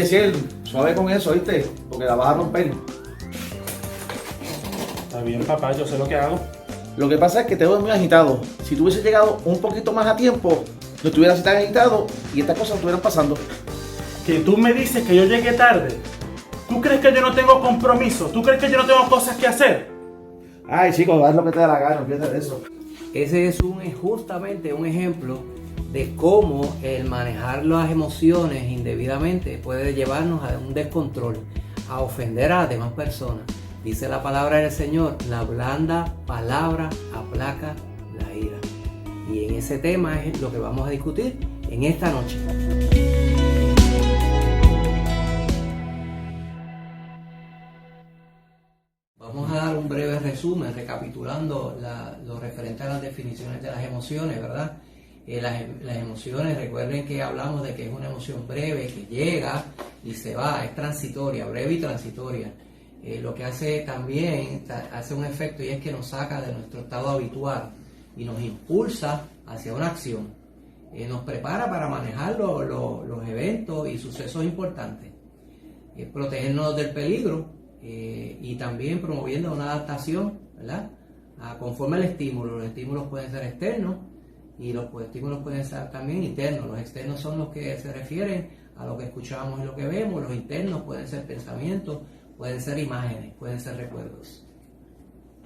Yesiel, suave con eso, ¿viste? Porque la vas a romper. Está bien, papá, yo sé lo que hago. Lo que pasa es que te veo muy agitado. Si tú hubieses llegado un poquito más a tiempo, no estuvieras así tan agitado y estas cosas no estuvieran pasando. Que tú me dices que yo llegué tarde. ¿Tú crees que yo no tengo compromiso? ¿Tú crees que yo no tengo cosas que hacer? Ay, chicos, haz lo que te da la gana, olvídate de eso. Ese es justamente un ejemplo de cómo el manejar las emociones indebidamente puede llevarnos a un descontrol, a ofender a las demás personas. Dice la palabra del Señor, la blanda palabra aplaca la ira. Y en ese tema es lo que vamos a discutir en esta noche. Vamos a dar un breve resumen recapitulando lo referente a las definiciones de las emociones, ¿verdad? Las emociones, recuerden que hablamos de que es una emoción breve, que llega y se va, es transitoria, breve y transitoria. Lo que hace también, hace un efecto y es que nos saca de nuestro estado habitual y nos impulsa hacia una acción. Nos prepara para manejar los eventos y sucesos importantes. Protegernos del peligro y también promoviendo una adaptación, ¿verdad? Conforme al estímulo. Los estímulos pueden ser externos y los estímulos pueden ser también internos. Los externos son los que se refieren a lo que escuchamos y lo que vemos. Los internos pueden ser pensamientos, pueden ser imágenes, pueden ser recuerdos.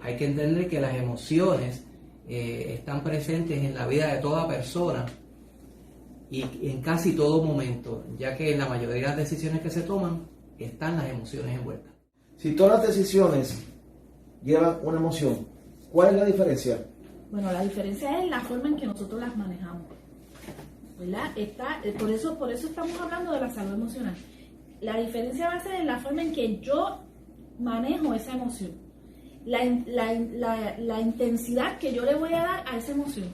Hay que entender que las emociones están presentes en la vida de toda persona y en casi todo momento, ya que en la mayoría de las decisiones que se toman están las emociones envueltas. Si todas las decisiones llevan una emoción, ¿cuál es la diferencia? Bueno, la diferencia es la forma en que nosotros las manejamos, ¿verdad? Por eso estamos hablando de la salud emocional. La diferencia va a ser en la forma en que yo manejo esa emoción, la intensidad que yo le voy a dar a esa emoción.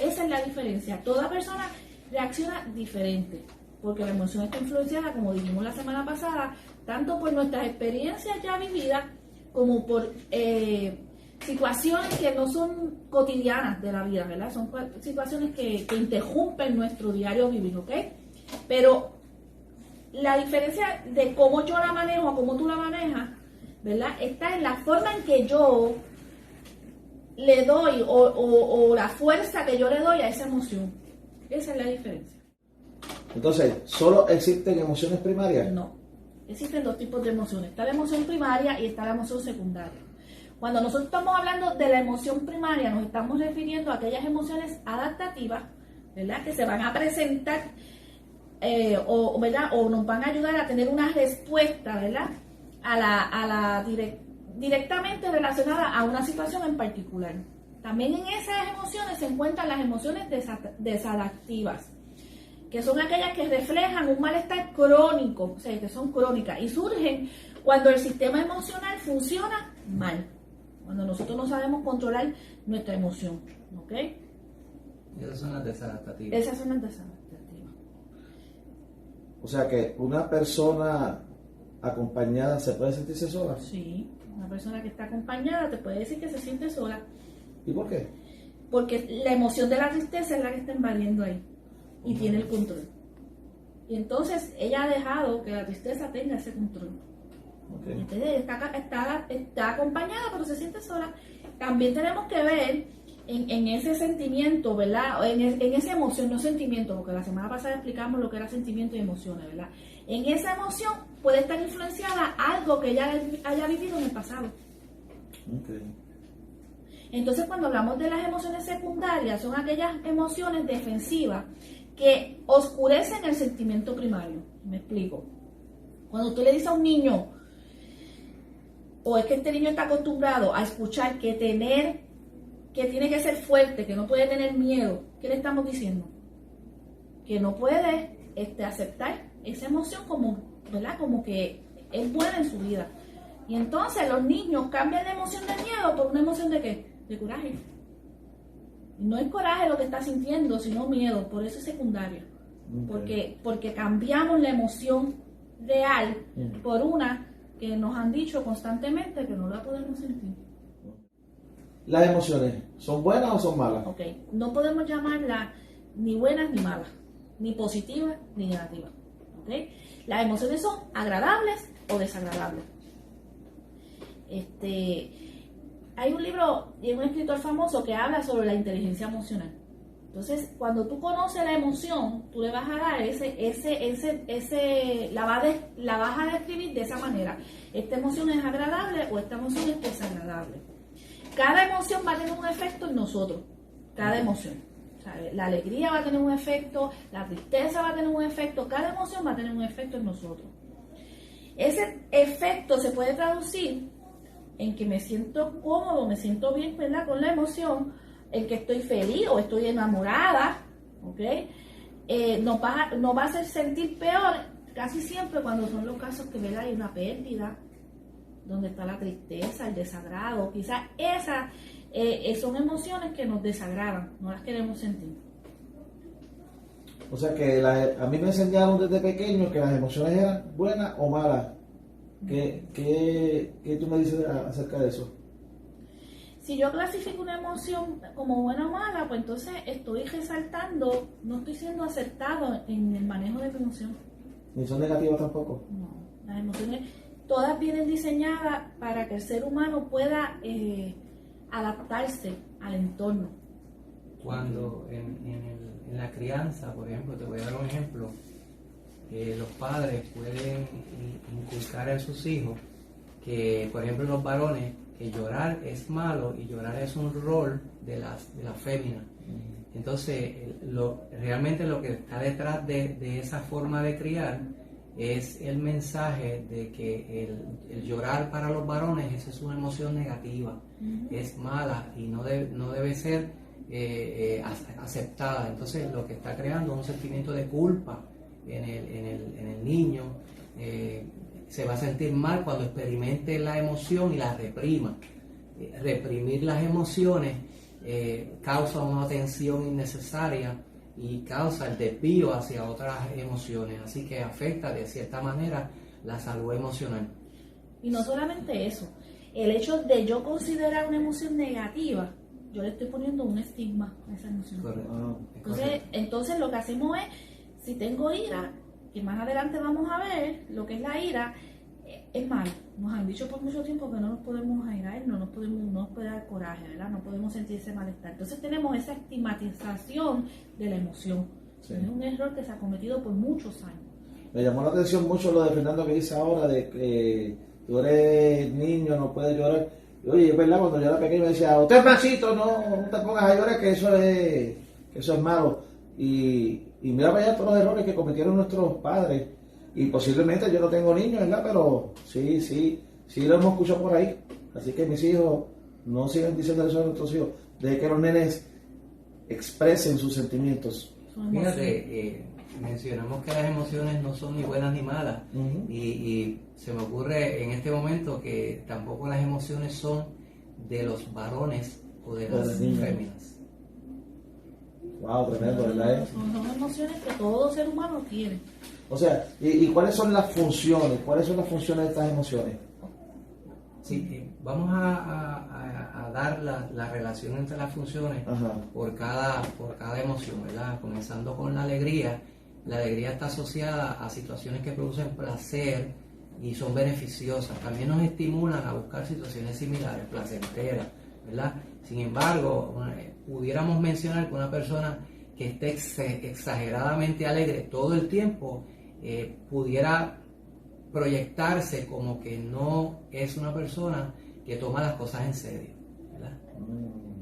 Esa es la diferencia. Toda persona reacciona diferente, porque la emoción está influenciada, como dijimos la semana pasada, tanto por nuestras experiencias ya vividas, como por situaciones que no son cotidianas de la vida, ¿verdad? Son situaciones que interrumpen nuestro diario vivir, ¿ok? Pero la diferencia de cómo yo la manejo a cómo tú la manejas, ¿verdad? Está en la forma en que yo le doy o la fuerza que yo le doy a esa emoción. Esa es la diferencia. Entonces, ¿solo existen emociones primarias? No. Existen dos tipos de emociones. Está la emoción primaria y está la emoción secundaria. Cuando nosotros estamos hablando de la emoción primaria, nos estamos refiriendo a aquellas emociones adaptativas, ¿verdad? Que se van a presentar ¿verdad? O nos van a ayudar a tener una respuesta, ¿verdad? Directamente relacionada a una situación en particular. También en esas emociones se encuentran las emociones desadaptivas, que son aquellas que reflejan un malestar crónico, o sea, que son crónicas y surgen cuando el sistema emocional funciona mal, cuando nosotros no sabemos controlar nuestra emoción, ¿ok? Esas son las desadaptativas. Esas son las desadaptativas. O sea que una persona acompañada se puede sentirse sola. Sí, una persona que está acompañada te puede decir que se siente sola. ¿Y por qué? Porque la emoción de la tristeza es la que está invadiendo ahí y tiene el control. Y entonces ella ha dejado que la tristeza tenga ese control. Okay. Entonces está acompañada, pero se siente sola. También tenemos que ver en ese sentimiento, ¿verdad? En esa emoción, no sentimiento, porque la semana pasada explicamos lo que era sentimiento y emociones, ¿verdad? En esa emoción puede estar influenciada algo que ella haya vivido en el pasado. Okay. Entonces, cuando hablamos de las emociones secundarias, son aquellas emociones defensivas que oscurecen el sentimiento primario. Me explico. Cuando tú le dices a un niño, o es que este niño está acostumbrado a escuchar que tiene que ser fuerte, que no puede tener miedo, ¿qué le estamos diciendo? Que no puede aceptar esa emoción como, ¿verdad? Como que es buena en su vida. Y entonces los niños cambian la emoción de miedo por una emoción de ¿qué? De coraje. Y no es coraje lo que está sintiendo, sino miedo, por eso es secundario. Okay. Porque cambiamos la emoción real por una que nos han dicho constantemente que no la podemos sentir. ¿Las emociones son buenas o son malas? Ok, no podemos llamarlas ni buenas ni malas, ni positivas ni negativas. Ok, ¿ok? Las emociones son agradables o desagradables. Hay un libro y un escritor famoso que habla sobre la inteligencia emocional. Entonces, cuando tú conoces la emoción, tú le vas a dar la vas a describir de esa manera. Esta emoción es agradable o esta emoción es desagradable. Cada emoción va a tener un efecto en nosotros. Cada emoción. ¿Sabe? La alegría va a tener un efecto, la tristeza va a tener un efecto, cada emoción va a tener un efecto en nosotros. Ese efecto se puede traducir en que me siento cómodo, me siento bien, ¿verdad?, con la emoción, en que estoy feliz o estoy enamorada, ¿ok? Nos va a hacer sentir peor casi siempre cuando son los casos que, ¿verdad?, hay una pérdida, donde está la tristeza, el desagrado. Quizás esas son emociones que nos desagradan, no las queremos sentir. O sea que a mí me enseñaron desde pequeño que las emociones eran buenas o malas. ¿Qué tú me dices acerca de eso? Si yo clasifico una emoción como buena o mala, pues entonces estoy resaltando, no estoy siendo acertado en el manejo de mi emoción. ¿Ni son negativas tampoco? No, las emociones todas vienen diseñadas para que el ser humano pueda adaptarse al entorno. Cuando en la crianza, por ejemplo, te voy a dar un ejemplo, los padres pueden inculcar a sus hijos que, por ejemplo, los varones, que llorar es malo y llorar es un rol de la fémina. Entonces, realmente lo que está detrás de esa forma de criar es el mensaje de que el llorar para los varones, esa es una emoción negativa, es mala y no debe ser aceptada. Entonces, lo que está creando es un sentimiento de culpa en el niño. Se va a sentir mal cuando experimente la emoción y la reprima. Reprimir las emociones causa una tensión innecesaria y causa el desvío hacia otras emociones, así que afecta de cierta manera la salud emocional. Y no solamente eso, el hecho de yo considerar una emoción negativa, yo le estoy poniendo un estigma a esa emoción. Correcto. Entonces lo que hacemos es, si tengo ira, que más adelante vamos a ver lo que es la ira, es malo. Nos han dicho por mucho tiempo que no nos podemos airar, no nos puede dar coraje, ¿verdad? No podemos sentir ese malestar. Entonces tenemos esa estigmatización de la emoción. Sí. Es un error que se ha cometido por muchos años. Me llamó la atención mucho lo de Fernando que dice ahora de que tú eres niño, no puedes llorar. Y, oye, es verdad, cuando yo era pequeño me decía, usted es machito, no te pongas a llorar, que eso es malo. Y mira para allá todos los errores que cometieron nuestros padres. Y posiblemente yo no tengo niños, ¿verdad? Pero sí lo hemos escuchado por ahí. Así que mis hijos no sigan diciendo eso a nuestros hijos. De que los nenes expresen sus sentimientos. Fíjate, mencionamos que las emociones no son ni buenas ni malas. Y se me ocurre en este momento que tampoco las emociones son de los varones o de las féminas. Wow, tremendo, ¿verdad? Son emociones que todo ser humano tiene. O sea, ¿y cuáles son las funciones? ¿Cuáles son las funciones de estas emociones? Sí, vamos a dar la relación entre las funciones por cada emoción, ¿verdad? Comenzando con la alegría. La alegría está asociada a situaciones que producen placer y son beneficiosas. También nos estimulan a buscar situaciones similares, placenteras, ¿verdad? Sin embargo, pudiéramos mencionar que una persona que esté exageradamente alegre todo el tiempo pudiera proyectarse como que no es una persona que toma las cosas en serio, ¿verdad?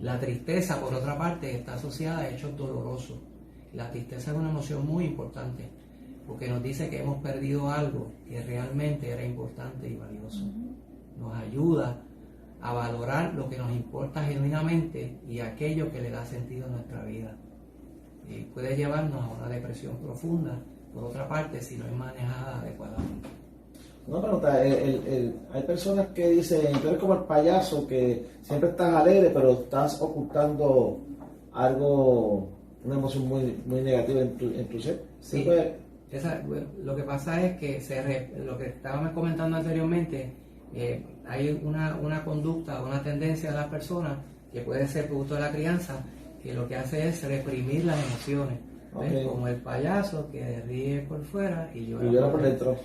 La tristeza, por otra parte, está asociada a hechos dolorosos. La tristeza es una emoción muy importante porque nos dice que hemos perdido algo que realmente era importante y valioso. Nos ayuda a valorar lo que nos importa genuinamente y aquello que le da sentido a nuestra vida. Puede llevarnos a una depresión profunda, por otra parte, si no es manejada adecuadamente. Una pregunta, hay personas que dicen, tú eres como el payaso, que siempre estás alegre, pero estás ocultando algo, una emoción muy negativa en tu ser. Sí, lo que pasa es que lo que estábamos comentando anteriormente, hay una conducta, una tendencia de las personas que puede ser producto de la crianza, que lo que hace es reprimir las emociones. ¿Ves? Como el payaso que ríe por fuera y llora por dentro.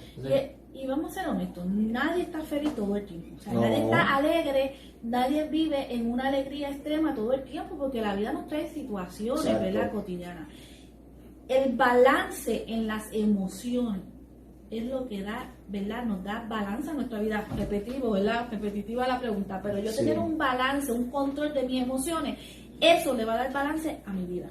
Y vamos a ser honestos, nadie está feliz todo el tiempo. O sea, No. nadie está alegre, nadie vive en una alegría extrema todo el tiempo, porque la vida nos trae situaciones, Exacto. ¿verdad?, cotidianas. El balance en las emociones es lo que da, ¿verdad?, nos da balance a nuestra vida. Repetitivo, ¿verdad? Repetitiva la pregunta, pero yo Sí. tener un balance, un control de mis emociones, eso le va a dar balance a mi vida.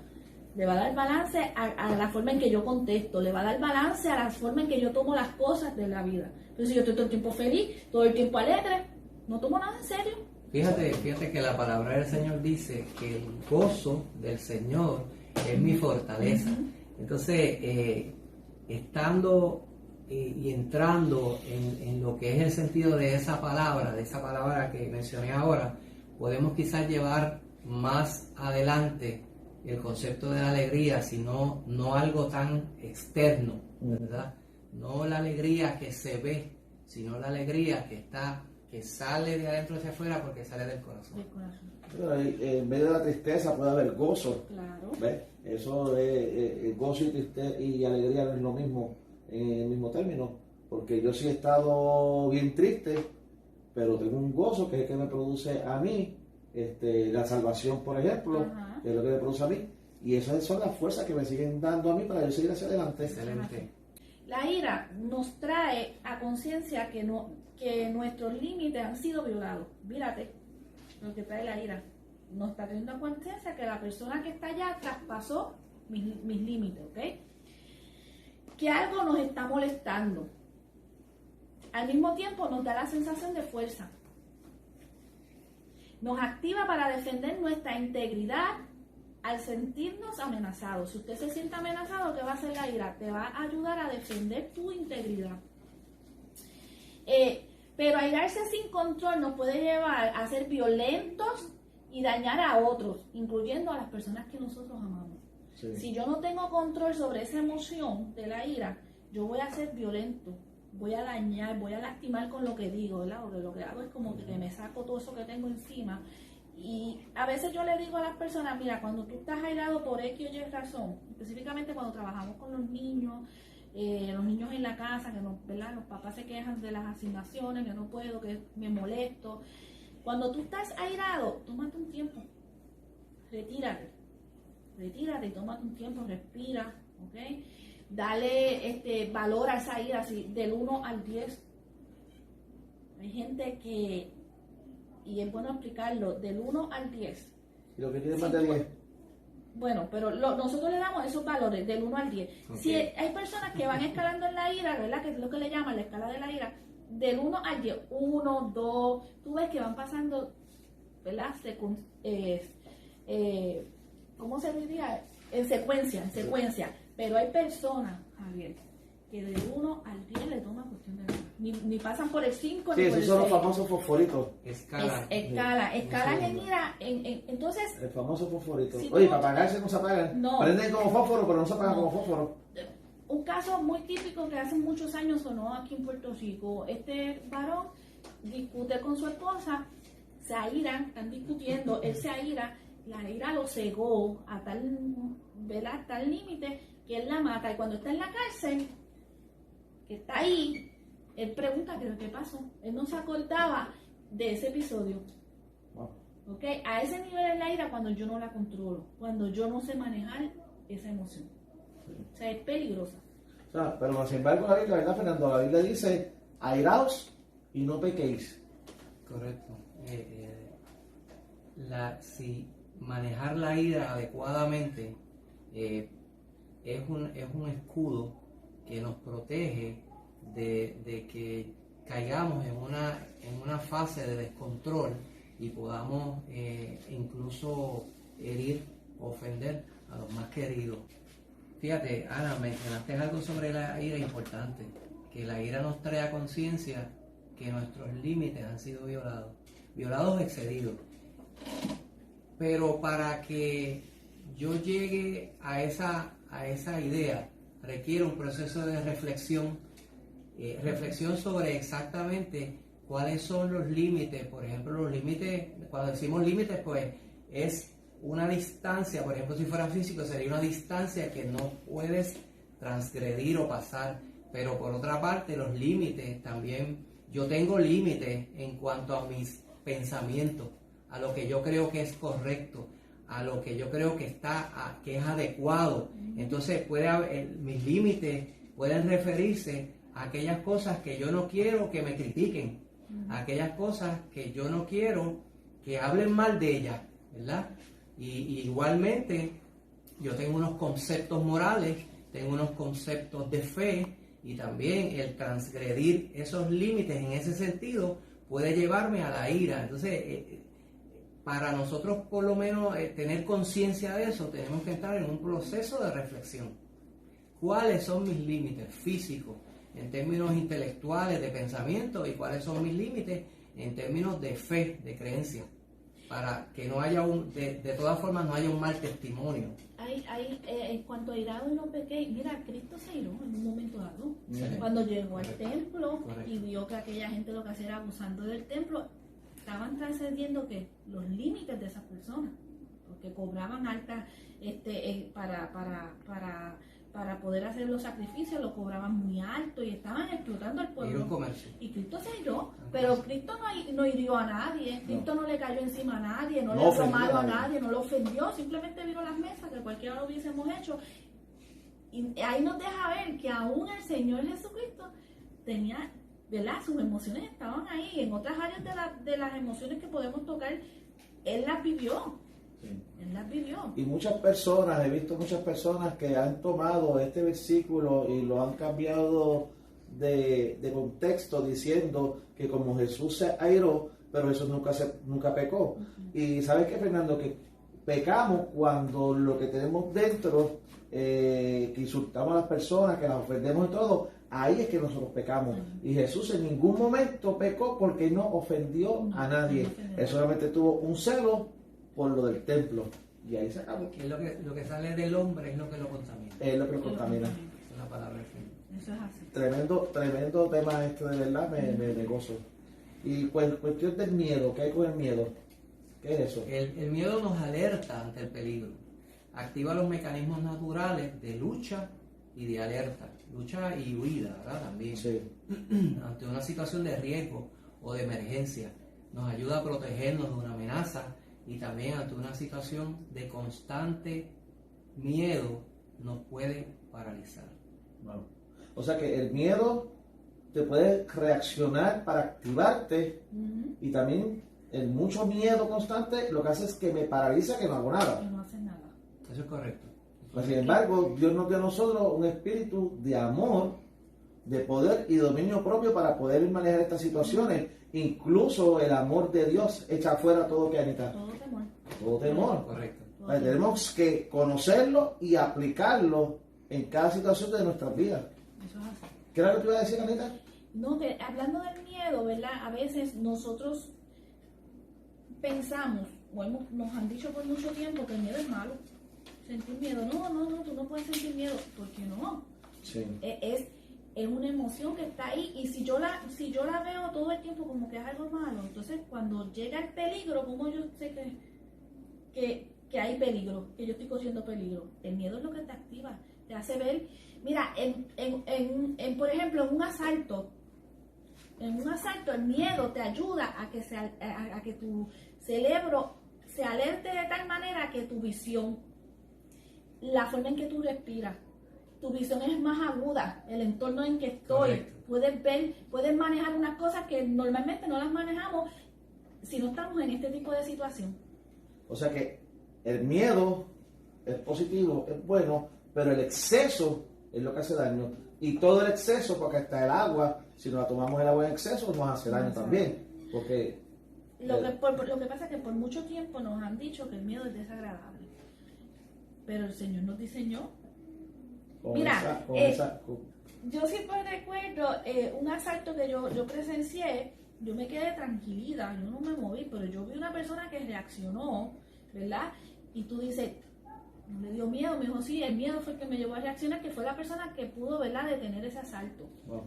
Le va a dar balance a la forma en que yo contesto, le va a dar balance a la forma en que yo tomo las cosas de la vida. Entonces, si yo estoy todo el tiempo feliz, todo el tiempo alegre, no tomo nada en serio. Fíjate que la palabra del Señor dice que el gozo del Señor es mi fortaleza. Entonces, estando y entrando en lo que es el sentido de esa palabra que mencioné ahora, podemos quizás llevar más adelante el concepto de la alegría, sino no algo tan externo, ¿verdad? No la alegría que se ve, sino la alegría que sale de adentro hacia afuera porque sale del corazón. Del corazón. Pero ahí, en vez de la tristeza puede haber gozo. Claro. ¿Ves? Eso de gozo y alegría no es lo mismo en el mismo término, porque yo sí he estado bien triste, pero tengo un gozo que es el que me produce a mí la salvación, por ejemplo, Ajá. que es lo que me produce a mí, y esas son las fuerzas que me siguen dando a mí para yo seguir hacia adelante. Excelente. La ira nos trae a conciencia que nuestros límites han sido violados. Mírate lo que trae la ira. Nos está teniendo a conciencia que la persona que está allá traspasó mis límites, ¿ok? Que algo nos está molestando. Al mismo tiempo nos da la sensación de fuerza. Nos activa para defender nuestra integridad al sentirnos amenazados. Si usted se siente amenazado, ¿qué va a hacer la ira? Te va a ayudar a defender tu integridad. Pero airarse sin control nos puede llevar a ser violentos y dañar a otros, incluyendo a las personas que nosotros amamos. Sí. Si yo no tengo control sobre esa emoción de la ira, yo voy a ser violento, voy a dañar, voy a lastimar con lo que digo, ¿verdad? Porque lo que hago es como que me saco todo eso que tengo encima. Y a veces yo le digo a las personas, mira, cuando tú estás airado por X o Y razón, específicamente cuando trabajamos con los niños en la casa, que no, ¿verdad? Los papás se quejan de las asignaciones, que no puedo, que me molesto. Cuando tú estás airado, tómate un tiempo, retírate y tómate un tiempo, respira, ¿ok? Dale valor a esa ira, así, del 1 al 10. Hay gente que, y es bueno explicarlo, del 1 al 10. ¿Y lo que quiere Sí, más de 10? Bueno, pero nosotros le damos esos valores del 1 al 10. Okay. Si hay personas que van escalando en la ira, ¿verdad? Que es lo que le llaman la escala de la ira, del 1 al 10, 1, 2, tú ves que van pasando, ¿verdad? ¿Cómo se diría? En secuencia. Pero hay personas, Javier, que del 1 al 10 le toman cuestión de nada. Ni pasan por el 5 Sí, ni por esos el son los 6. famosos fosforitos. Escala. Escalan en ira, entonces, El famoso fosforito. Sí, Oye, tú- para apagarse no se apagan. No. Prenden como fósforo, pero no se apagan No. como fósforo. un caso muy típico que hace muchos años sonó aquí en Puerto Rico. Este varón discute con su esposa, se airan, están discutiendo, él se aira, la ira lo cegó a tal, ¿verdad?, a tal límite que él la mata. Y cuando está en la cárcel, que está ahí, él pregunta qué pasó. Él no se acordaba de ese episodio. Wow. ¿Ok? A ese nivel es la ira cuando yo no la controlo, cuando yo no sé manejar esa emoción. O sea, es peligrosa. O sea, pero sin embargo, la Biblia, ¿verdad, Fernando? La Biblia dice, airaos y no pequéis. Correcto. Si manejar la ira adecuadamente es un escudo que nos protege de que caigamos en una fase de descontrol y podamos incluso herir, ofender a los más queridos. Fíjate, Ana, mencionaste algo sobre la ira importante, que la ira nos trae a conciencia que nuestros límites han sido violados o excedidos. Pero para que yo llegue a esa idea, requiere un proceso de reflexión sobre exactamente cuáles son los límites. Por ejemplo, los límites, cuando decimos límites, pues es una distancia, por ejemplo, si fuera físico, sería una distancia que no puedes transgredir o pasar. Pero por otra parte, los límites también, yo tengo límites en cuanto a mis pensamientos, a lo que yo creo que es correcto, a lo que yo creo que que es adecuado. Entonces mis límites pueden referirse a aquellas cosas que yo no quiero que me critiquen, a aquellas cosas que yo no quiero que hablen mal de ellas, ¿verdad? Y igualmente yo tengo unos conceptos morales, tengo unos conceptos de fe, y también el transgredir esos límites en ese sentido puede llevarme a la ira. Entonces, para nosotros por lo menos tener conciencia de eso, tenemos que entrar en un proceso de reflexión. ¿Cuáles son mis límites físicos en términos intelectuales, de pensamiento, y cuáles son mis límites en términos de fe, de creencia? Para que no haya de todas formas no haya un mal testimonio. En cuanto a irado y no pequé, mira, Cristo se iró en un momento dado. Sí. Cuando llegó al Correcto. templo Correcto. y vio que aquella gente lo que hacía era abusando del templo, estaban trascendiendo que los límites de esas personas, porque cobraban altas para poder hacer los sacrificios, lo cobraban muy alto y estaban explotando al Era pueblo. un comercio. Y Cristo se hirió, pero Cristo no hirió a nadie, Cristo no le cayó encima a nadie, no No le habló ofendió malo a a nadie. nadie, no lo ofendió, simplemente vino las mesas que cualquiera lo hubiésemos hecho. Y ahí nos deja ver que aún el Señor Jesucristo tenía, ¿verdad? Sus emociones estaban ahí. En otras áreas de las emociones que podemos tocar, Él las vivió. Sí. Él las vivió. Y muchas personas, he visto muchas personas que han tomado este versículo y lo han cambiado de contexto, diciendo que como Jesús se airó, pero Jesús nunca pecó. Y ¿sabes qué, Fernando? Que pecamos cuando lo que tenemos dentro, que insultamos a las personas, que las ofendemos y todo, ahí es que nosotros pecamos. Y Jesús en ningún momento pecó porque no ofendió a nadie. no ofendió. Él solamente tuvo un celo por lo del templo. Y ahí se acabó. Que es lo que sale del hombre es lo que lo contamina. Es lo que lo contamina. Esa es la palabra del Señor. Eso es así. Tremendo tema este, de verdad, me gozo. Y pues, cuestión del miedo, ¿qué hay con el miedo? ¿Qué es eso? El miedo nos alerta ante el peligro. Activa los mecanismos naturales de lucha y de alerta. Lucha y huida, ¿verdad? También. Sí. Ante una situación de riesgo o de emergencia. Nos ayuda a protegernos de una amenaza, y también ante una situación de constante miedo nos puede paralizar. Wow. O sea que el miedo te puede reaccionar para activarte, y también el mucho miedo constante lo que hace es que me paraliza, que no hago Y nada. no hacen nada. Eso es correcto. Pues, sin embargo, Dios nos dio a nosotros un espíritu de amor, de poder y dominio propio para poder manejar estas situaciones. Incluso el amor de Dios echa fuera todo, que Anita, Todo temor. todo temor. Correcto. Pues tenemos que conocerlo y aplicarlo en cada situación de nuestras vidas. Eso es así. ¿Qué era lo que te iba a decir, Anita? No, que hablando del miedo, ¿verdad? A veces nosotros pensamos, o nos han dicho por mucho tiempo que el miedo es malo. Sentir miedo, no, tú no puedes sentir miedo. ¿Por qué no? Sí. Es una emoción que está ahí, y si yo la veo todo el tiempo como que es algo malo, entonces cuando llega el peligro, ¿cómo yo sé que hay peligro, que yo estoy corriendo peligro? El miedo es lo que te activa, te hace ver. Mira, por ejemplo, en un asalto el miedo te ayuda a que tu cerebro se alerte de tal manera que tu visión, la forma en que tú respiras, tu visión es más aguda, el entorno en que estoy, Correcto. puedes manejar unas cosas que normalmente no las manejamos si no estamos en este tipo de situación. O sea que el miedo es positivo, es bueno, pero el exceso es lo que hace daño. Y todo el exceso, porque hasta el agua, si nos tomamos el agua en exceso, nos hace daño también. Porque Lo que pasa es que por mucho tiempo nos han dicho que el miedo es desagradable, pero el Señor nos diseñó. Mira, yo siempre recuerdo un asalto que yo presencié. Yo me quedé tranquilita, yo no me moví, pero yo vi una persona que reaccionó, ¿verdad? Y tú dices, ¿no le dio miedo? Me dijo, sí, el miedo fue el que me llevó a reaccionar, que fue la persona que pudo, ¿verdad?, detener ese asalto. Wow.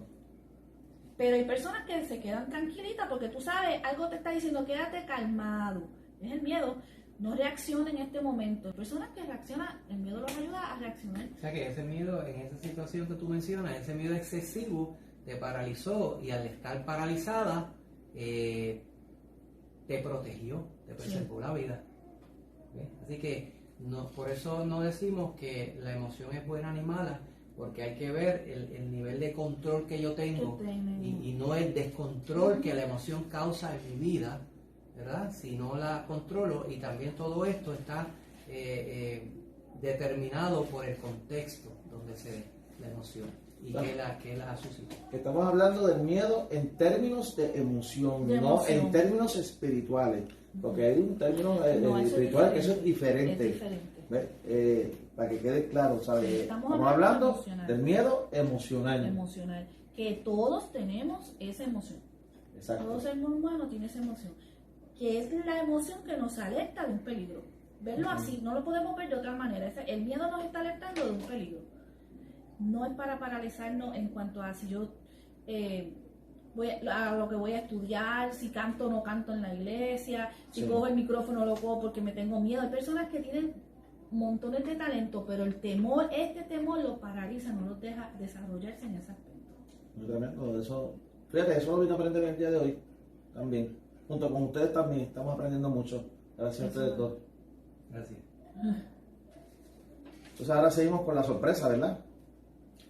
Pero hay personas que se quedan tranquilitas porque tú sabes, algo te está diciendo, quédate calmado. Es el miedo. No reaccione en este momento. Personas que reaccionan, el miedo los ayuda a reaccionar. O sea que ese miedo, en esa situación que tú mencionas, ese miedo excesivo te paralizó y al estar paralizada te protegió, te preservó la vida. ¿Ves? Así que por eso no decimos que la emoción es buena ni mala, porque hay que ver el nivel de control que yo tengo y no el descontrol que la emoción causa en mi vida, ¿verdad? Si no la controlo, y también todo esto está determinado por el contexto donde se dé la emoción y que la suscita. Estamos hablando del miedo en términos de emoción, no en términos espirituales, porque hay un término espiritual que eso es diferente. Es diferente. Para que quede claro, ¿sabes? Sí, estamos hablando emocional. Del miedo emocional. Emocional, que todos tenemos esa emoción. Exacto. Todo ser humano tiene esa emoción, que es la emoción que nos alerta de un peligro. Verlo así, no lo podemos ver de otra manera. El miedo nos está alertando de un peligro. No es para paralizarnos en cuanto a si yo a lo que voy a estudiar, si canto o no canto en la iglesia, si cojo el micrófono o lo cojo porque me tengo miedo. Hay personas que tienen montones de talento, pero el temor, este temor los paraliza, no los deja desarrollarse en ese aspecto. Muy tremendo, eso, fíjate, eso lo vine a aprender el día de hoy también. Junto con ustedes también estamos aprendiendo mucho. Gracias a ustedes dos. Gracias. Entonces ahora seguimos con la sorpresa, ¿verdad?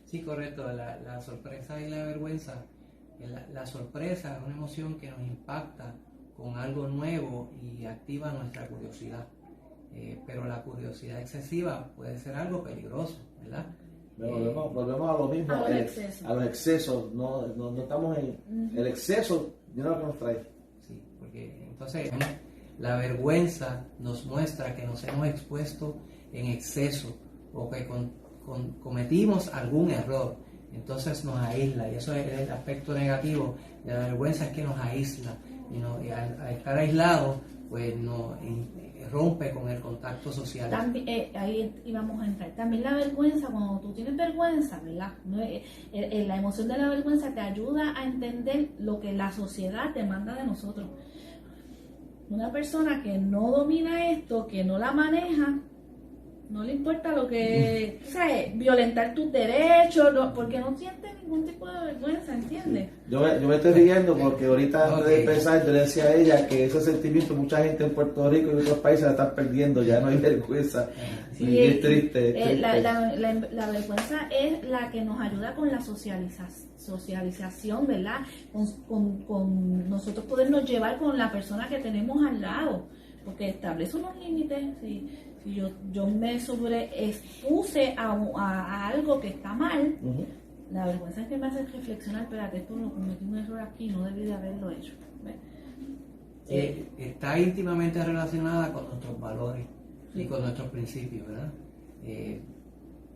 Sí, correcto. La sorpresa y la vergüenza. La sorpresa es una emoción que nos impacta con algo nuevo y activa nuestra curiosidad. Pero la curiosidad excesiva puede ser algo peligroso, ¿verdad? Volvemos a lo mismo, a los excesos. No estamos en el exceso, yo no lo que nos trae. Sí, porque entonces la vergüenza nos muestra que nos hemos expuesto en exceso o que cometimos algún error. Entonces nos aísla, y eso es el aspecto negativo de la vergüenza, es que nos aísla, y al estar aislado pues nos rompe con el contacto social. También, ahí íbamos a entrar. También la vergüenza, cuando tú tienes vergüenza, ¿verdad? La emoción de la vergüenza te ayuda a entender lo que la sociedad demanda de nosotros. Una persona que no domina esto, que no la maneja, no le importa lo que, ¿sabes? Violentar tus derechos, porque no siente ningún tipo de vergüenza, ¿entiendes? Yo me estoy riendo porque ahorita antes de empezar yo le decía a ella que ese sentimiento mucha gente en Puerto Rico y en otros países la están perdiendo, ya no hay vergüenza. Sí, y es triste. La vergüenza es la que nos ayuda con la socialización, ¿verdad? Con nosotros podernos llevar con la persona que tenemos al lado, porque establece unos límites. Si yo me sobreexpuse a algo que está mal, la vergüenza es que me hace reflexionar, espérate, esto lo cometí un error aquí, no debí de haberlo hecho. Está íntimamente relacionada con nuestros valores y con nuestros principios, ¿verdad?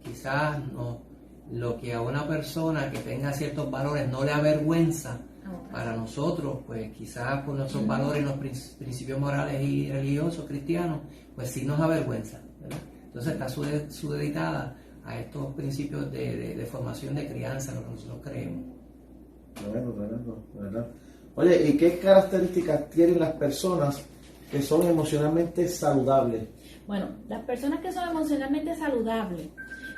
Quizás lo que a una persona que tenga ciertos valores no le avergüenza, para nosotros, pues quizás por nuestros valores, los principios morales y religiosos cristianos, pues sí nos avergüenza, ¿verdad? Entonces está supeditada a estos principios de formación de crianza, lo que nosotros creemos. Tremendo, ¿verdad? Oye, ¿y qué características tienen las personas que son emocionalmente saludables? Bueno, las personas que son emocionalmente saludables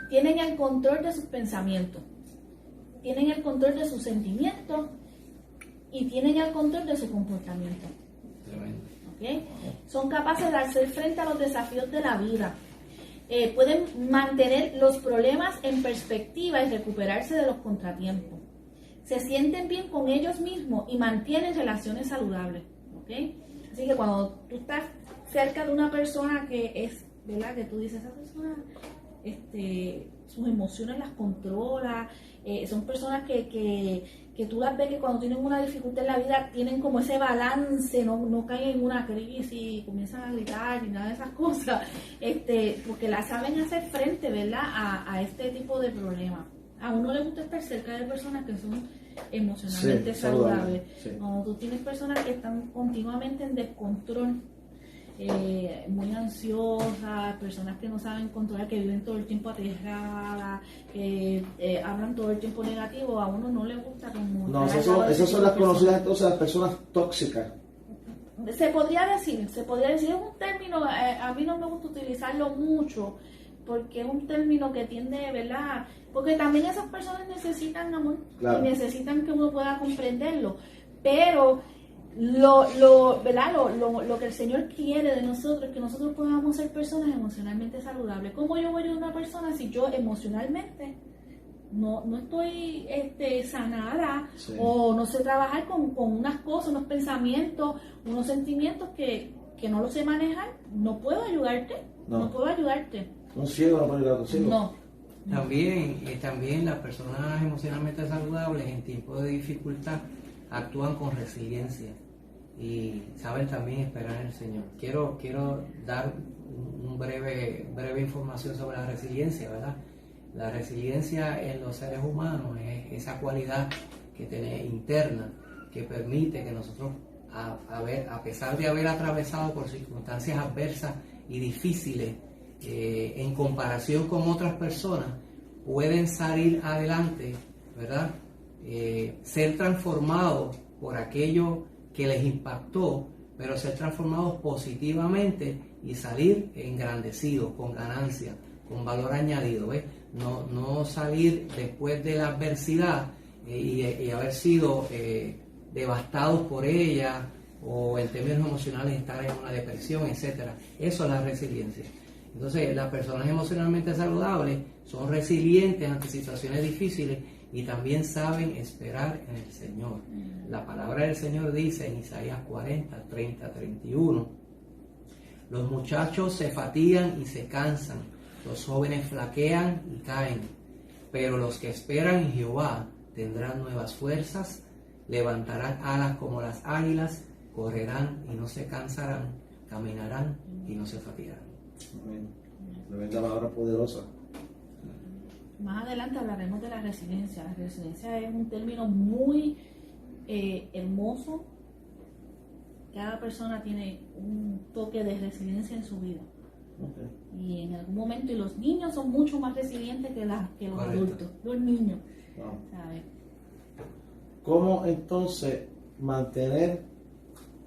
tienen el control de sus pensamientos, tienen el control de sus sentimientos y tienen el control de su comportamiento. Tremendo. ¿Okay? Son capaces de hacer frente a los desafíos de la vida. Pueden mantener los problemas en perspectiva y recuperarse de los contratiempos. Se sienten bien con ellos mismos y mantienen relaciones saludables. ¿Okay? Así que cuando tú estás cerca de una persona que es, ¿verdad? Que tú dices, esa persona sus emociones las controla, son personas que tú las ves que cuando tienen una dificultad en la vida tienen como ese balance, no caen en una crisis y comienzan a gritar y nada de esas cosas, porque la saben hacer frente, ¿verdad? a este tipo de problemas. A uno le gusta estar cerca de personas que son emocionalmente saludables. Sí. Cuando tú tienes personas que están continuamente en descontrol, muy ansiosas, personas que no saben controlar, que viven todo el tiempo aterradas, que hablan todo el tiempo negativo, a uno no le gusta como... No, esas son las conocidas entonces las personas tóxicas. se podría decir, es un término, a mí no me gusta utilizarlo mucho, porque es un término que tiende, ¿verdad? Porque también esas personas necesitan amor, claro, y necesitan que uno pueda comprenderlo, pero ¿verdad? Lo que el Señor quiere de nosotros es que nosotros podamos ser personas emocionalmente saludables. ¿Cómo yo voy a ayudar a una persona si yo emocionalmente no estoy sanada, sí, o no sé trabajar con unas cosas, unos pensamientos, unos sentimientos que no los sé manejar? No puedo ayudarte, no puedo ayudarte. Un ciego no puede ayudar a otro ciego. No. También las personas emocionalmente saludables en tiempos de dificultad actúan con resiliencia y saben también esperar en el Señor. Quiero dar un breve información sobre la resiliencia, ¿verdad? La resiliencia en los seres humanos es esa cualidad que tiene interna que permite que nosotros, a pesar de haber atravesado por circunstancias adversas y difíciles, en comparación con otras personas, pueden salir adelante, ¿verdad? Ser transformados por aquello que les impactó, pero ser transformados positivamente y salir engrandecidos, con ganancia, con valor añadido, ¿ves? No salir después de la adversidad y haber sido devastados por ella, o en términos emocionales estar en una depresión, etcétera. Eso es la resiliencia. Entonces, las personas emocionalmente saludables son resilientes ante situaciones difíciles y también saben esperar en el Señor. La palabra del Señor dice en Isaías 40, 30, 31: los muchachos se fatigan y se cansan, los jóvenes flaquean y caen, pero los que esperan en Jehová tendrán nuevas fuerzas, levantarán alas como las águilas, correrán y no se cansarán, caminarán y no se fatigarán. Amén. Tremenda palabra poderosa. Más adelante hablaremos de la resiliencia. La resiliencia es un término muy hermoso. Cada persona tiene un toque de resiliencia en su vida. Okay. Y en algún momento, y los niños son mucho más resilientes que los Correcto. adultos. Los niños, Wow. ¿sabes? ¿Cómo entonces mantener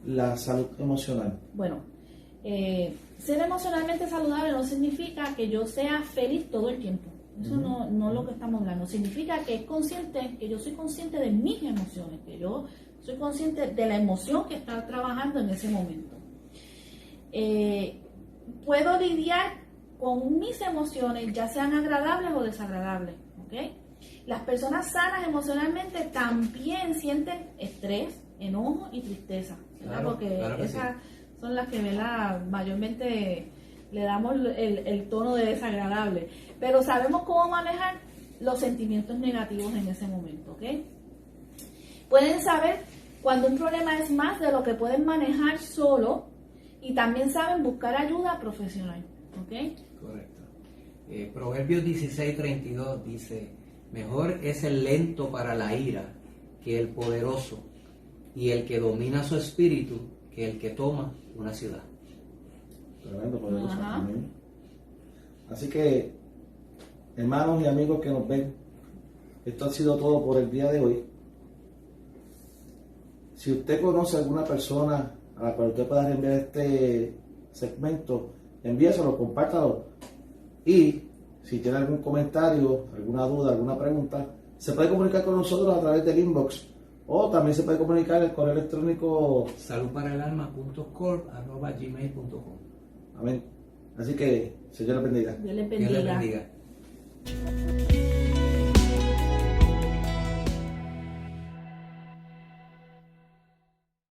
la salud emocional? Bueno, ser emocionalmente saludable no significa que yo sea feliz todo el tiempo. Eso no es lo que estamos hablando. Significa que yo soy consciente de mis emociones, que yo soy consciente de la emoción que está trabajando en ese momento. Puedo lidiar con mis emociones, ya sean agradables o desagradables, ¿ok? Las personas sanas emocionalmente también sienten estrés, enojo y tristeza, ¿verdad? Claro, Porque claro que esas son las que, ¿verdad?, mayormente le damos el tono de desagradable. Pero sabemos cómo manejar los sentimientos negativos en ese momento, ¿ok? Pueden saber cuando un problema es más de lo que pueden manejar solo, y también saben buscar ayuda profesional, ¿ok? Correcto. Proverbios 16:32 dice: mejor es el lento para la ira que el poderoso, y el que domina su espíritu que el que toma una ciudad. Tremendo, poderoso. Ajá. Amén. Así que, hermanos y amigos que nos ven, esto ha sido todo por el día de hoy. Si usted conoce a alguna persona a la cual usted pueda reenviar este segmento, envíeselo, compártalo. Y si tiene algún comentario, alguna duda, alguna pregunta, se puede comunicar con nosotros a través del inbox, o también se puede comunicar el correo electrónico saludparaelalma.corp@gmail.com. Amén. Así que, Señor les bendiga. Dios les Dios les bendiga. bendiga.